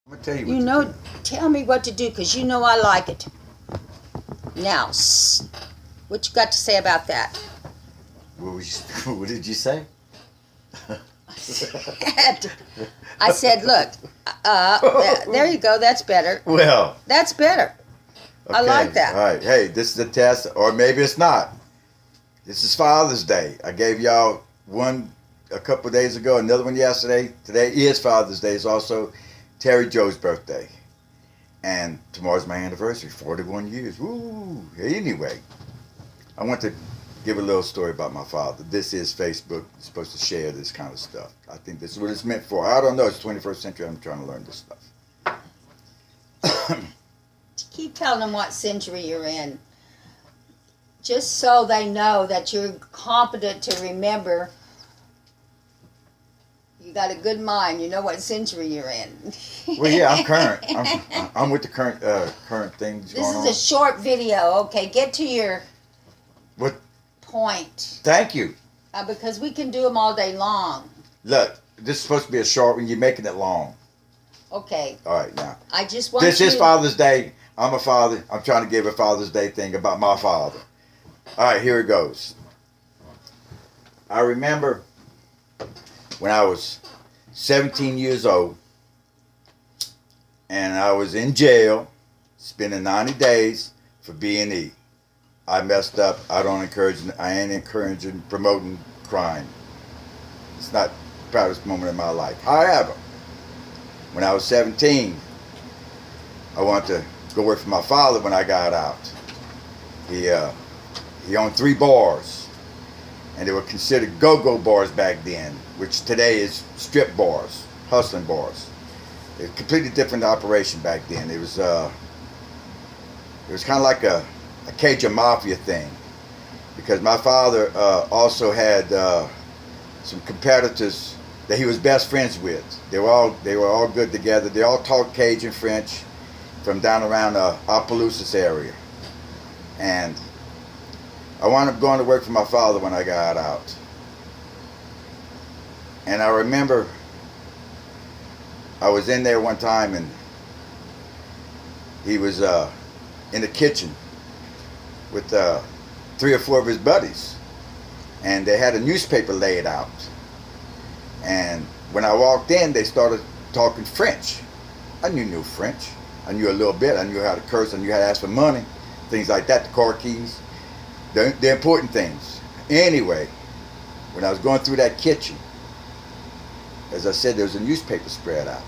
I'm gonna tell you You what know, to do. tell me what to do, because you know I like it. Now, what you got to say about that? What did you say? I said, look, there you go. That's better. Well, That's better. okay. I like that. All right. Hey, this is a test, or maybe it's not. This is Father's Day. I gave y'all one a couple of days ago, another one yesterday. Today is Father's Day. It's also Terry Joe's birthday. And tomorrow's my anniversary, 41 years. Woo! Anyway, I want to give a little story about my father. This is Facebook. You're supposed to share this kind of stuff. I think this is what it's meant for. I don't know. It's 21st century. I'm trying to learn this stuff. Keep telling them what century you're in, just so they know that you're competent to remember. You got a good mind. You know what century you're in. Well, yeah, I'm current. I'm with the current things This going on. is a short video. Okay, get to your What? point. Thank you. Because we can do them all day long. Look, this is supposed to be a short one. You're making it long. Okay. All right, now. I just want This you. is Father's Day. I'm a father. I'm trying to give a Father's Day thing about my father. All right, here it goes. I remember when I was 17 years old and I was in jail spending 90 days for B&E. I messed up. I ain't encouraging promoting crime. It's not the proudest moment in my life. However, when I was 17, I wanted to go work for my father when I got out. He owned 3 bars, and they were considered go-go bars back then, which today is strip bars, hustling bars. It was a completely different operation back then. It was kind of like a Cajun mafia thing, because my father also had some competitors that he was best friends with. They were all good together. They all talked Cajun French from down around Opelousas area, and I wound up going to work for my father when I got out. And I remember I was in there one time, and he was in the kitchen with 3 or 4 of his buddies, and they had a newspaper laid out. And when I walked in, they started talking French. I knew French. I knew a little bit. I knew how to curse. I knew how to ask for money, things like that, the car keys, the important things. Anyway, when I was going through that kitchen, as I said, there was a newspaper spread out,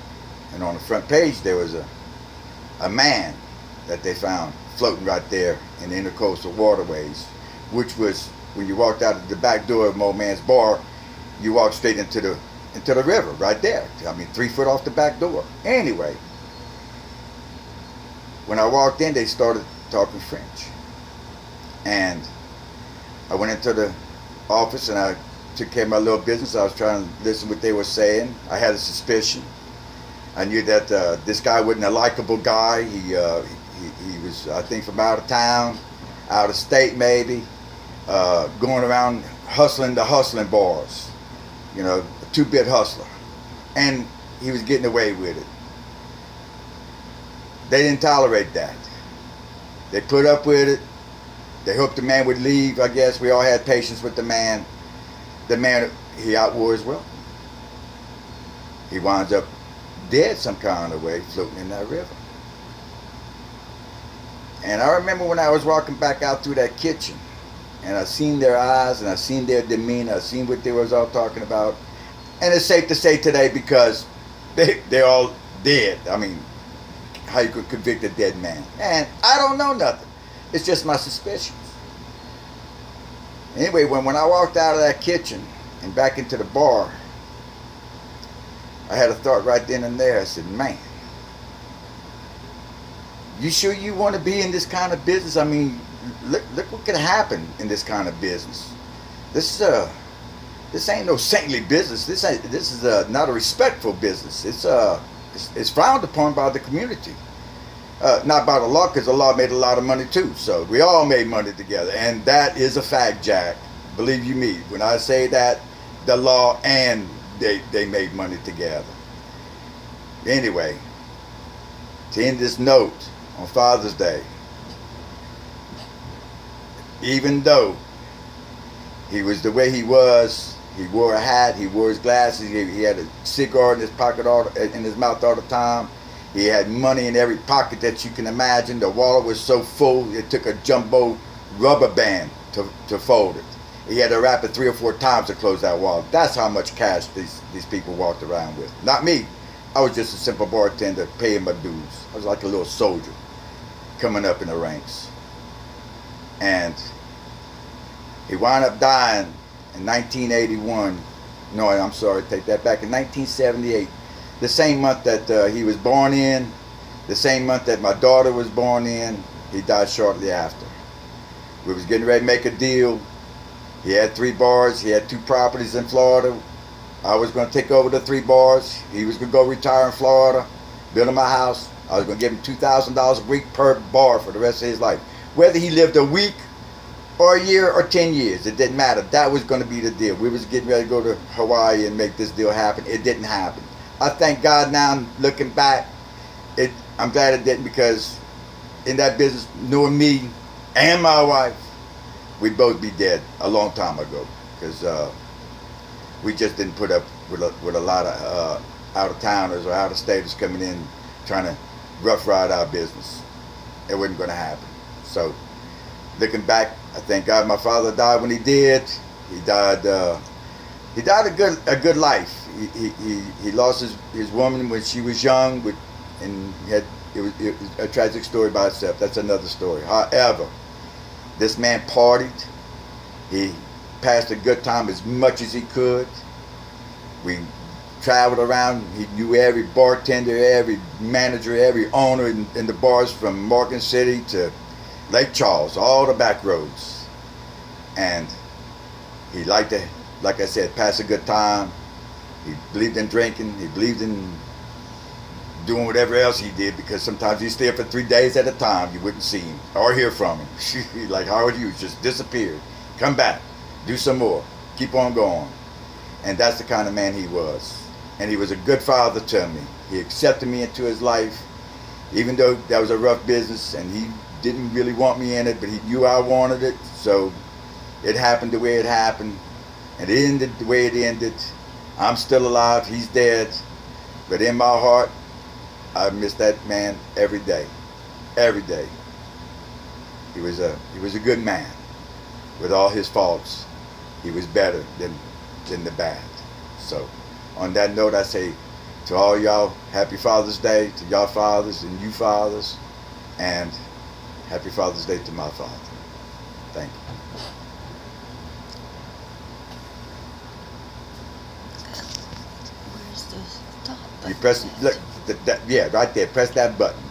and on the front page there was a man that they found floating right there in the intercoastal waterways, which was, when you walked out of the back door of my old man's bar, you walked straight into the river right there. I mean, 3 foot off the back door. Anyway, when I walked in, they started talking French, and I went into the office and I took care of my little business. I was trying to listen to what they were saying. I had a suspicion. I knew that this guy wasn't a likable guy. He was, I think, from out of town, out of state maybe, going around hustling the hustling bars, you know, a 2-bit hustler. And he was getting away with it. They didn't tolerate that. They put up with it. They hoped the man would leave, I guess. We all had patience with the man. The man, he outwore his welcome. He winds up dead some kind of way, floating in that river. And I remember when I was walking back out through that kitchen, and I seen their eyes, and I seen their demeanor, I seen what they was all talking about. And it's safe to say today, because they're all dead. I mean, how you could convict a dead man? And I don't know nothing. It's just my suspicions. Anyway, when I walked out of that kitchen and back into the bar, I had a thought right then and there. I said, man, you sure you want to be in this kind of business? I mean, look what could happen in this kind of business. This ain't no saintly business. This is not a respectful business. It's frowned upon by the community. Not by the law, because the law made a lot of money too. So we all made money together, and that is a fact, Jack. Believe you me, when I say that, the law and they made money together. Anyway, to end this note on Father's Day. Even though he was the way he was, he wore a hat, he wore his glasses, he had a cigar in his pocket, in his mouth all the time. He had money in every pocket that you can imagine. The wallet was so full, it took a jumbo rubber band to fold it. He had to wrap it 3 or 4 times to close that wallet. That's how much cash these people walked around with. Not me. I was just a simple bartender paying my dues. I was like a little soldier coming up in the ranks. And he wound up dying in 1981. No, I'm sorry, take that back. In 1978, the same month that he was born in, the same month that my daughter was born in, he died shortly after. We was getting ready to make a deal. He had 3 bars. He had 2 properties in Florida. I was going to take over the 3 bars. He was going to go retire in Florida, build him a house. I was going to give him $2,000 a week per bar for the rest of his life. Whether he lived a week or a year or 10 years, it didn't matter. That was going to be the deal. We was getting ready to go to Hawaii and make this deal happen. It didn't happen. I thank God now, looking back, I'm glad it didn't, because in that business, knowing me and my wife, we'd both be dead a long time ago, because we just didn't put up with a lot of out-of-towners or out-of-staters coming in trying to rough ride our business. It wasn't going to happen. So, looking back, I thank God my father died when he did. He died a good life. He lost his woman when she was young, and it was a tragic story by itself. That's another story. However, this man partied. He passed a good time as much as he could. We traveled around. He knew every bartender, every manager, every owner in the bars from Morgan City to Lake Charles, all the back roads. And he liked to, like I said, pass a good time. He believed in drinking. He believed in doing whatever else he did, because sometimes he'd stay up for 3 days at a time. You wouldn't see him or hear from him. Like Howard Hughes, just disappeared. Come back, do some more, keep on going. And that's the kind of man he was. And he was a good father to me. He accepted me into his life, even though that was a rough business and he didn't really want me in it, but he knew I wanted it. So it happened the way it happened, and it ended the way it ended. I'm still alive, he's dead, but in my heart, I miss that man every day. Every day. He was a good man. With all his faults, he was better than the bad. So on that note, I say to all y'all, happy Father's Day to y'all fathers and you fathers, and happy Father's Day to my father. Thank you. Where's the stop button? You press, look, yeah, right there, press that button.